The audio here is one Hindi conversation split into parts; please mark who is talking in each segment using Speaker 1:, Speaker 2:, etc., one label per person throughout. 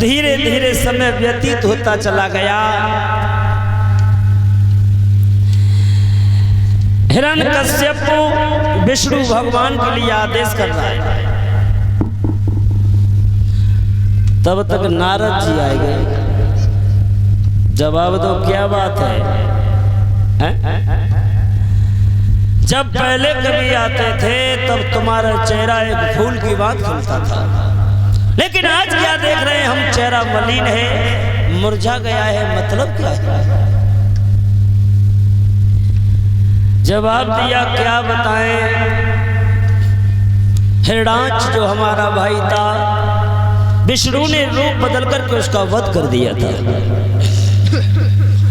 Speaker 1: धीरे धीरे समय व्यतीत होता चला गया। हिरण्यकश्यप विष्णु भगवान के लिए आदेश कर रहा है। तब तक नारद जी आए गए। जवाब दो, क्या बात है? जब पहले कभी आते थे तब तुम्हारा चेहरा एक फूल की बात खिलता था, लेकिन आज क्या देख रहे हैं हम, चेहरा मलिन है, मुरझा गया है। मतलब क्या है? जवाब दिया, क्या बताएं। हिरणाक्ष जो हमारा भाई था, विष्णु ने रूप बदल करके उसका वध कर दिया था,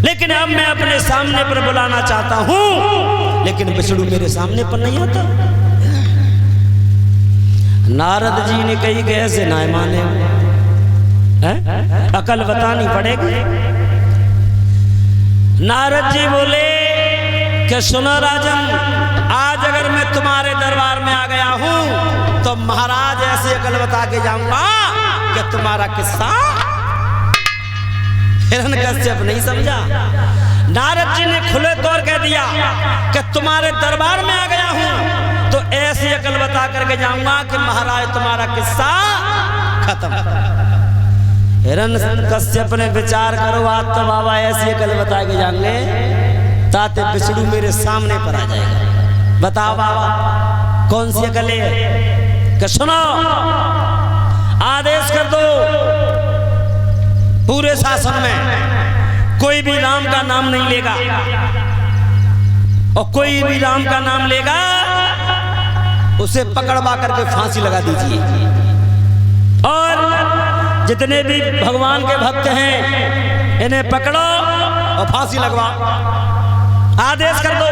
Speaker 1: लेकिन अब मैं अपने सामने पर बुलाना चाहता हूं, लेकिन विष्णु मेरे सामने पर नहीं आता। नारद जी ने कही कि ऐसे ना माने, अकल बतानी पड़ेगी। नारद जी बोले कि सुनो राजन, आज अगर मैं तुम्हारे दरबार में आ गया हूं तो महाराज ऐसे अकल बता के जाऊंगा कि तुम्हारा किस्सा हिरण्यकश्यप नहीं समझा। नारद जी ने खुले तौर कह दिया कि तुम्हारे दरबार में आ गया हूं तो ऐसी अकल बता करके जाऊंगा कि महाराज तुम्हारा किस्सा खत्म। हिरण्यकश्यप ने विचार करो, आज तो बाबा ऐसी अकल बता के जाएंगे ताते विष्णु मेरे सामने पर आ जाएगा। बताओ बाबा कौन सी अकल है? कि सुनो, आदेश कर दो पूरे शासन में कोई भी राम का नाम नहीं लेगा, और कोई भी राम का नाम लेगा उसे पकड़वा करके फांसी लगा दीजिए, और जितने भी भगवान के भक्त हैं इन्हें पकड़ो और फांसी लगवा। आदेश कर दो।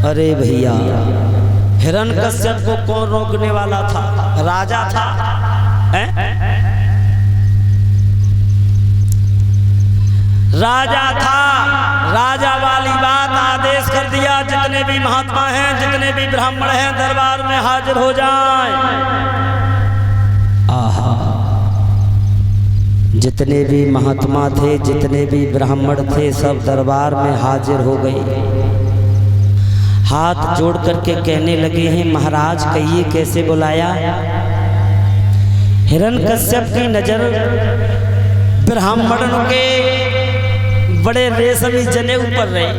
Speaker 1: अरे भैया, हिरण्यकश्यप को कौन रोकने वाला था? राजा था। राजा था, राजा वाली बात आदेश कर दिया, जितने भी महात्मा हैं, जितने भी ब्राह्मण हैं, दरबार में हाजिर हो जाएं। आहा, जितने भी महात्मा थे, जितने भी ब्राह्मण थे, सब दरबार में हाजिर हो गए। हाथ जोड़ करके कहने लगे हैं, महाराज कहिए कैसे बुलाया? हिरण्यकश्यप की नजर ब्राह्मणों के बड़े रेशमी जने ऊपर रहे,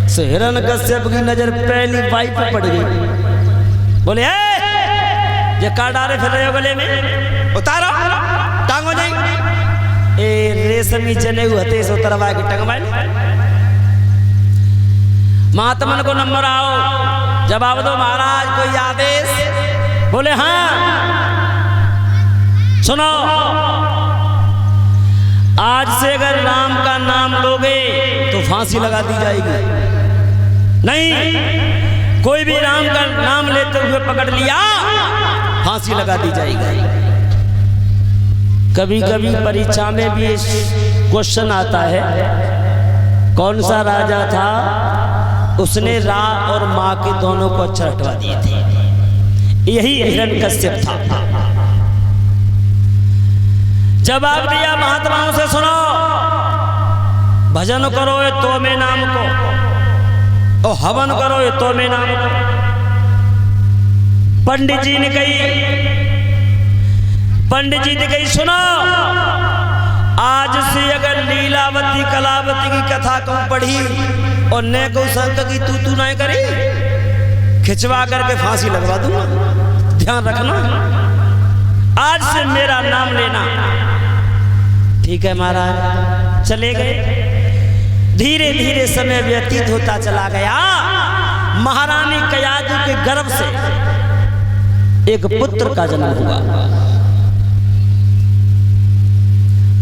Speaker 1: सो हिरण्यकश्यप की नजर पहली बाई पर पड़ गई। बोले ये का डारे फिर रहे हो गले में, उतारो टांगो नहीं। ए रेशमी जने हते सो तरवा की टंगवाई। महात्मन को नंबर आओ, जवाब दो महाराज कोई आदेश? बोले हाँ। सुनो, आज से अगर राम का नाम लोगे तो फांसी लगा दी जाएगी। नहीं, कोई भी राम का नाम लेते हुए पकड़ लिया, फांसी लगा दी जाएगी। कभी कभी परीक्षा में भी क्वेश्चन आता है, कौन सा राजा था उसने रा और माँ के दोनों को अक्षर हटवा दिए थे? यही हिरण्यकश्यप था। जवाब दिया महात्माओं से, सुनो, भजन करो ये तो में नाम को, और हवन करो ये तो में नाम को। पंडित जी ने कही सुनो, आज से अगर लीलावती कलावती की कथा को पढ़ी और ने को संग की तू नहीं करी, खिंचवा करके फांसी लगवा दूंगा। ध्यान रखना, आज से मेरा नाम लेना। ठीक है महाराज, चले गए। धीरे धीरे समय व्यतीत होता चला गया। महारानी कयादू के गर्भ से एक पुत्र का जन्म हुआ।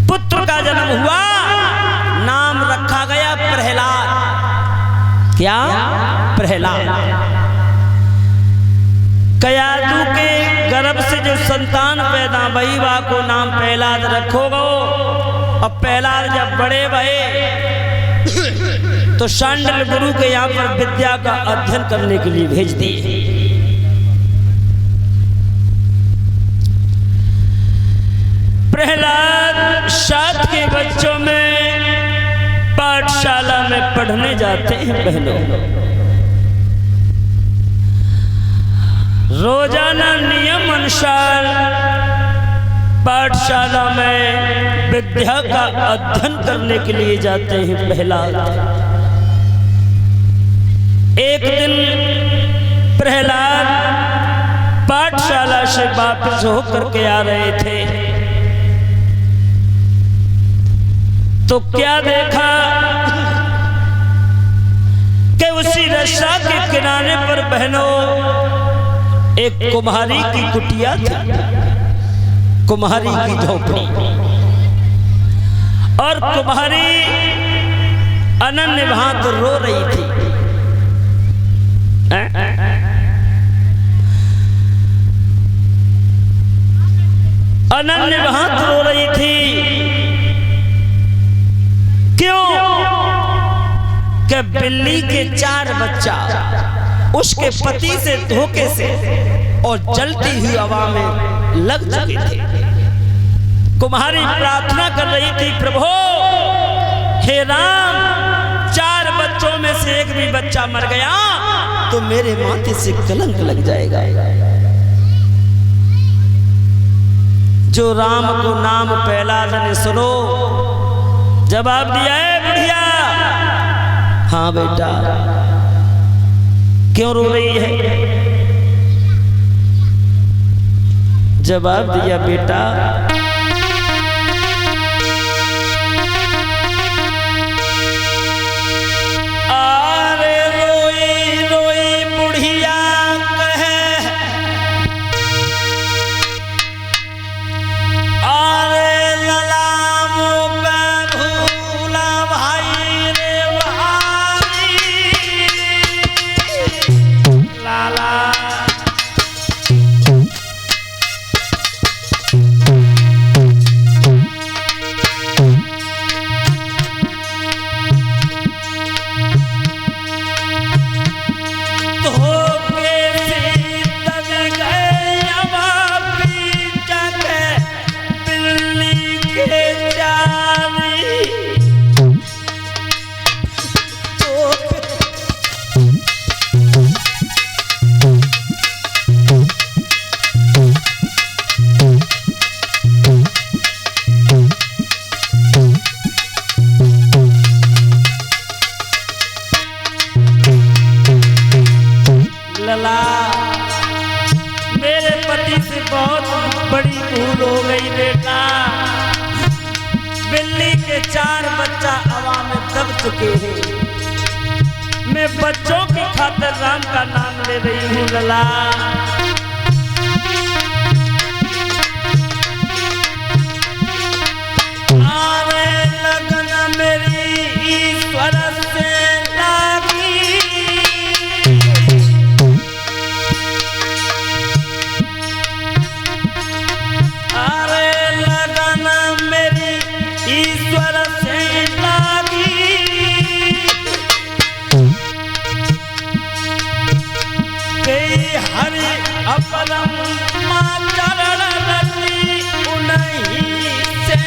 Speaker 1: पुत्र का जन्म हुआ, नाम रखा गया प्रहलाद। क्या? प्रहलाद। कयादू के गर्भ से जो संतान पैदा भई बा को नाम प्रहलाद रखोगो। अब प्रहलाद जब बड़े भये तो शांडिल गुरु के यहाँ पर विद्या का अध्ययन करने के लिए भेज दिए। प्रहलाद 7 के बच्चों में पाठशाला में पढ़ने जाते हैं बहनों। रोजाना नियम अनुसार पाठशाला में विद्या का अध्ययन करने के लिए जाते हैं प्रहलाद। एक दिन प्रहलाद पाठशाला से वापस होकर के आ रहे थे तो क्या देखा कि उसी रास्ता के किनारे पर बहनों एक कुम्हारी की कुटिया थी, कुम्हारी की झोपड़ी। और कुम्हारी अनन्य भांत रो रही थी। अनन्य भांत रो रही थी। क्यों? कि बिल्ली के 4 बच्चा उसके पति से धोखे से और जलती हुई हवा में लग चुके थे। कुम्हारी प्रार्थना कर रही थी, प्रभु हे राम, 4 बच्चों में से एक भी बच्चा मर गया तो मेरे माथे से कलंक लग जाएगा। जो राम को नाम प्रहलाद ने सुनो, जवाब दिया है बुढ़िया, हाँ बेटा, क्यों रो रही है? जवाब दिया, बेटा आरे रोई रोई बुढ़िया कहे, आरे ललामो का भूला भाई रे भाई, लाला मेरे पति से बहुत बड़ी भूल हो गई बेटा। बिल्ली के 4 बच्चा हवा में दब चुके हैं। मैं बच्चों की खातिर राम का नाम ले रही हूँ लला। आरे लगन मेरी ईश्वर से लागी, ईश्वर से लागी, हरि अपरम चरण रति उन्हीं से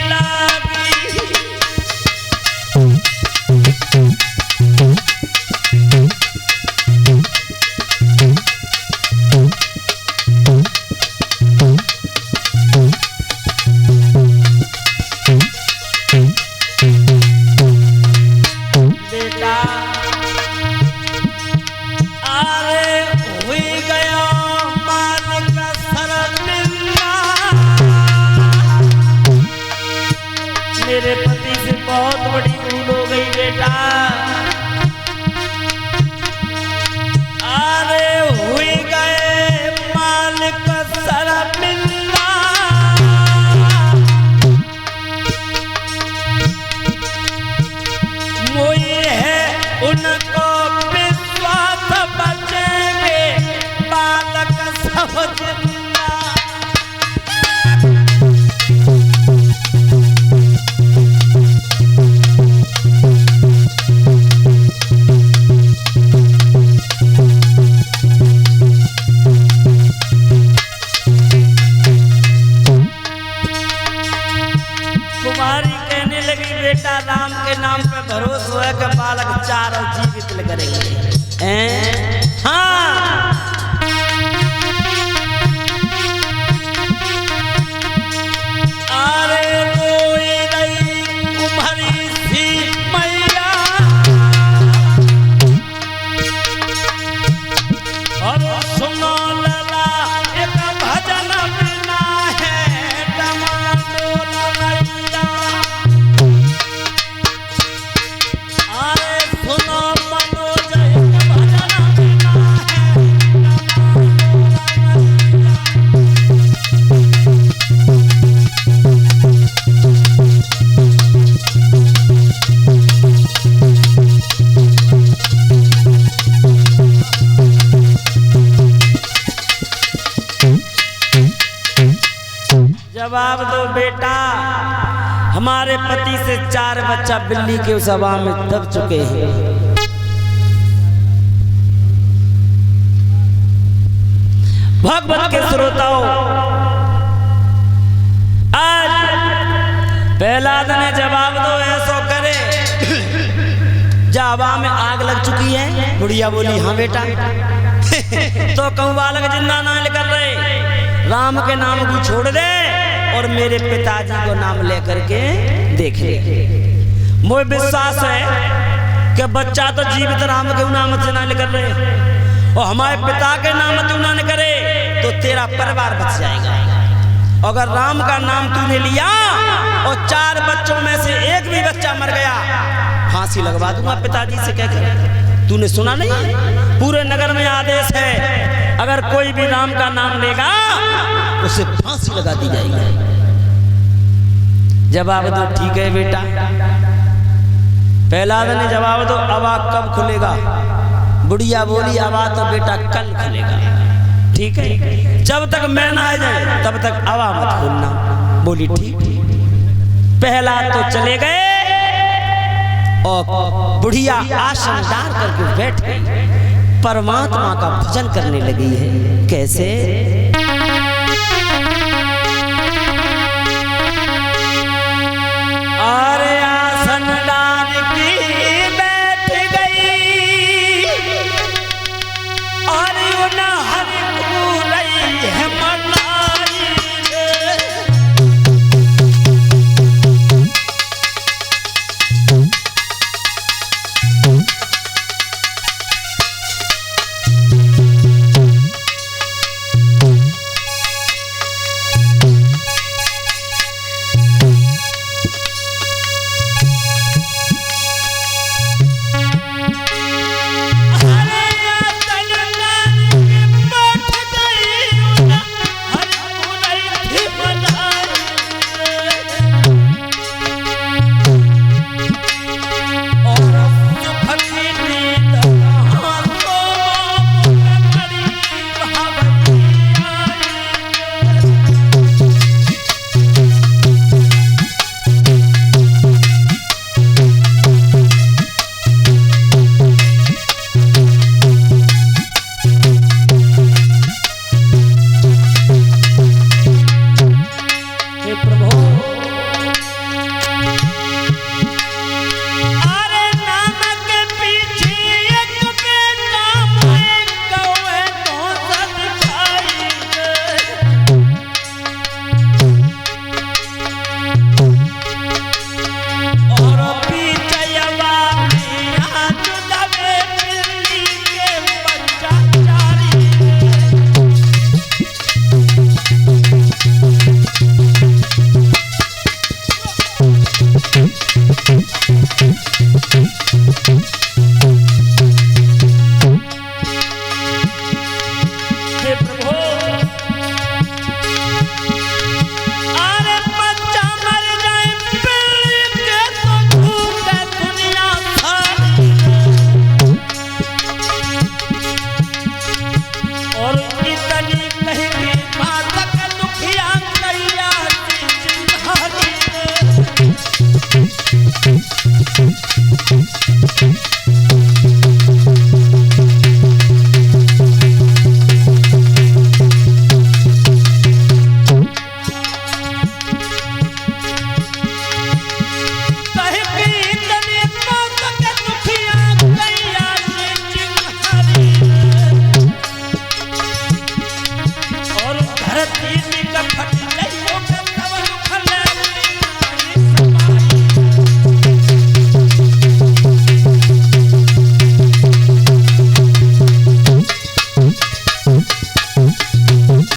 Speaker 1: लागी। मेरे पति से बहुत बड़ी भूल हो गई बेटा। अरे हुई गए मालिक शर्मिंदा, मोई है उनको विश्वास बचेंगे बालक सब जिंदा। बेटा राम के नाम पे भरोसा है कि बालक चारों जीवित करेंगे। हाँ जवाब दो बेटा। हमारे पति से 4 बच्चा बिल्ली के उस हवा में दब चुके हैं। भगवत के श्रोताओं, आज पहला दिन जवाब दो ऐसो करे। जब हवा में आग लग चुकी है, बुढ़िया बोली हाँ बेटा। तो कहूँ बालक जिंदा ना कर रहे, राम के नाम को छोड़ दे और मेरे पिताजी को नाम लेकर के देख ले। मुझे विश्वास है कि बच्चा तो जीवित राम के नाम से ना कर रहे और हमारे पिता के नाम तू ना करे तो तेरा परिवार बच जाएगा। अगर राम का नाम तूने लिया और 4 बच्चों में से एक भी बच्चा मर गया, फांसी लगवा दूंगा पिताजी से कहकर। तूने सुना नहीं? पूरे नगर में आदेश है, अगर कोई भी राम का नाम लेगा उसे फांसी लगा दी जाएगी। जवाब दो ठीक है बेटा। पहला दिन जवाब दो अवा कब खुलेगा? बुढ़िया बोली अवा तो बेटा कल खुलेगा। ठीक है, जब तक मैं ना आ जाए तब तक अवा मत खोलना। बोली ठीक। पहला तो चले गए और बुढ़िया आसन डाल करके बैठ गई, परमात्मा का भजन करने लगी है। कैसे?